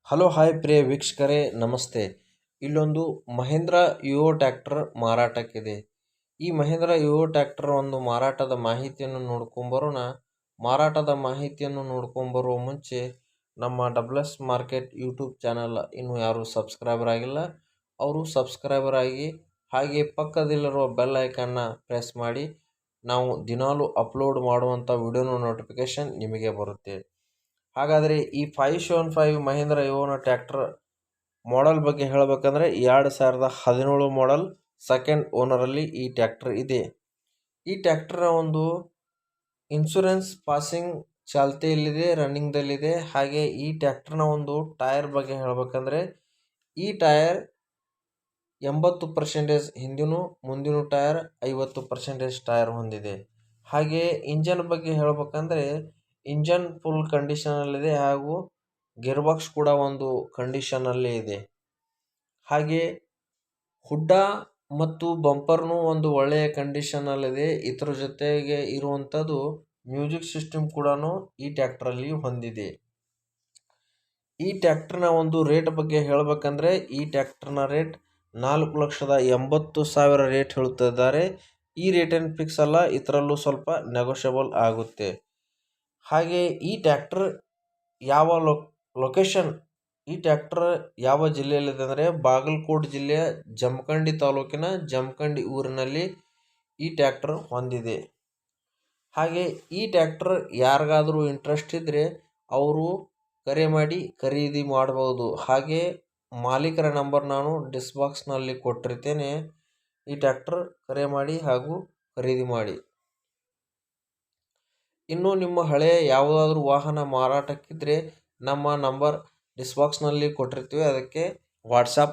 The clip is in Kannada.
ಹಲೋ ಹಾಯ್ ಪ್ರಿಯ ವೀಕ್ಷಕರೇ ನಮಸ್ತೆ. ಇಲ್ಲೊಂದು ಮಹೇಂದ್ರ ಯುವೋ ಟ್ರ್ಯಾಕ್ಟರ್ ಮಾರಾಟಕ್ಕಿದೆ. ಈ ಮಹೇಂದ್ರ ಯುವೋ ಟ್ರ್ಯಾಕ್ಟರ್ ಒಂದು ಮಾರಾಟದ ಮಾಹಿತಿಯನ್ನು ನೋಡ್ಕೊಂಬರೋಣ. ಮಾರಾಟದ ಮಾಹಿತಿಯನ್ನು ನೋಡ್ಕೊಂಬರುವ ಮುಂಚೆ ನಮ್ಮ ಡಬ್ಲ್ಯೂಎಸ್ ಮಾರ್ಕೆಟ್ ಯೂಟ್ಯೂಬ್ ಚಾನಲ್ ಇನ್ನೂ ಯಾರು ಸಬ್ಸ್ಕ್ರೈಬರ್ ಆಗಿಲ್ಲ ಅವರು ಸಬ್ಸ್ಕ್ರೈಬರ್ ಆಗಿ, ಹಾಗೆ ಪಕ್ಕದಲ್ಲಿರುವ ಬೆಲ್ ಐಕನ್ನ ಪ್ರೆಸ್ ಮಾಡಿ. ನಾವು ದಿನಾಲೂ ಅಪ್ಲೋಡ್ ಮಾಡುವಂಥ ವಿಡಿಯೋನ ನೋಟಿಫಿಕೇಶನ್ ನಿಮಗೆ ಬರುತ್ತೆ. ಹಾಗಾದರೆ ಈ 575 ಮಹೇಂದ್ರ ಯುವೋ ಟ್ರ್ಯಾಕ್ಟರ್ ಮಾಡೆಲ್ ಬಗ್ಗೆ ಹೇಳಬೇಕಂದ್ರೆ 2017 ಮಾಡೆಲ್, ಸೆಕೆಂಡ್ ಓನರಲ್ಲಿ ಈ ಟ್ರ್ಯಾಕ್ಟರ್ ಇದೆ. ಈ ಟ್ರ್ಯಾಕ್ಟರ್ನ ಒಂದು ಇನ್ಶೂರೆನ್ಸ್ ಪಾಸಿಂಗ್ ಚಾಲ್ತಿಯಲ್ಲಿದೆ, ರನ್ನಿಂಗ್ದಲ್ಲಿದೆ. ಹಾಗೆ ಈ ಟ್ರ್ಯಾಕ್ಟರ್ನ ಒಂದು ಟೈರ್ ಬಗ್ಗೆ ಹೇಳಬೇಕಂದ್ರೆ ಈ ಟೈರ್ 80% ಹಿಂದಿನೂ ಮುಂದಿನ ಟೈರ್ 50% ಟೈರ್ ಹೊಂದಿದೆ. ಹಾಗೆ ಇಂಜನ್ ಬಗ್ಗೆ ಹೇಳಬೇಕಂದ್ರೆ ಇಂಜನ್ ಫುಲ್ ಕಂಡೀಷನಲ್ಲಿದೆ, ಹಾಗೂ ಗೇರ್ ಬಾಕ್ಸ್ ಕೂಡ ಒಂದು ಕಂಡೀಷನಲ್ಲಿ ಇದೆ. ಹಾಗೆ ಹುಡ್ಡ ಮತ್ತು ಬಂಪರ್ನು ಒಂದು ಒಳ್ಳೆಯ ಕಂಡೀಷನಲ್ಲಿದೆ. ಇದರ ಜೊತೆಗೆ ಇರುವಂಥದ್ದು ಮ್ಯೂಸಿಕ್ ಸಿಸ್ಟಮ್ ಕೂಡ ಈ ಟ್ರ್ಯಾಕ್ಟರಲ್ಲಿ ಹೊಂದಿದೆ. ಈ ಟ್ರ್ಯಾಕ್ಟರ್ನ ಒಂದು ರೇಟ್ ಬಗ್ಗೆ ಹೇಳಬೇಕಂದ್ರೆ ಈ ಟ್ರ್ಯಾಕ್ಟರ್ನ ರೇಟ್ 4,80,000 ರೇಟ್ ಹೇಳುತ್ತಿದ್ದಾರೆ. ಈ ರೇಟ್ ಏನು ಫಿಕ್ಸ್ ಅಲ್ಲ, ಇದರಲ್ಲೂ ಸ್ವಲ್ಪ ನೆಗೋಷಿಯಬಲ್ ಆಗುತ್ತೆ. ಹಾಗೆ ಈ ಟ್ರ್ಯಾಕ್ಟರ್ ಯಾವ ಲೊಕೇಶನ್, ಈ ಟ್ರ್ಯಾಕ್ಟರ್ ಯಾವ ಜಿಲ್ಲೆಯಲ್ಲಿದೆ ಅಂದರೆ ಬಾಗಲಕೋಟೆ ಜಿಲ್ಲೆಯ ಜಮಖಂಡಿ ತಾಲೂಕಿನ ಜಮಖಂಡಿ ಊರಿನಲ್ಲಿ ಈ ಟ್ರ್ಯಾಕ್ಟರ್ ಹೊಂದಿದೆ. ಹಾಗೆ ಈ ಟ್ರ್ಯಾಕ್ಟರ್ ಯಾರಿಗಾದರೂ ಇಂಟ್ರೆಸ್ಟ್ ಇದ್ದರೆ ಅವರು ಕರೆ ಮಾಡಿ ಖರೀದಿ ಮಾಡಬಹುದು. ಹಾಗೆ ಮಾಲೀಕರ ನಂಬರ್ ನಾನು ಡಿಸ್ಕ್ರಿಪ್ಷನ್ನಲ್ಲಿ ಕೊಟ್ಟಿರ್ತೇನೆ. ಈ ಟ್ರ್ಯಾಕ್ಟರ್ ಕರೆ ಮಾಡಿ ಹಾಗೂ ಖರೀದಿ ಮಾಡಿ. ಇನ್ನು ನಿಮ್ಮ ಹಳೆಯ ಯಾವುದಾದ್ರೂ ವಾಹನ ಮಾರಾಟಕ್ಕಿದ್ರೆ ನಮ್ಮ ನಂಬರ್ ಡಿಸ್ಕ್ರಿಪ್ಷನ್ನಲ್ಲಿ ಕೊಟ್ಟಿರ್ತೀವಿ, ಅದಕ್ಕೆ ವಾಟ್ಸಪ್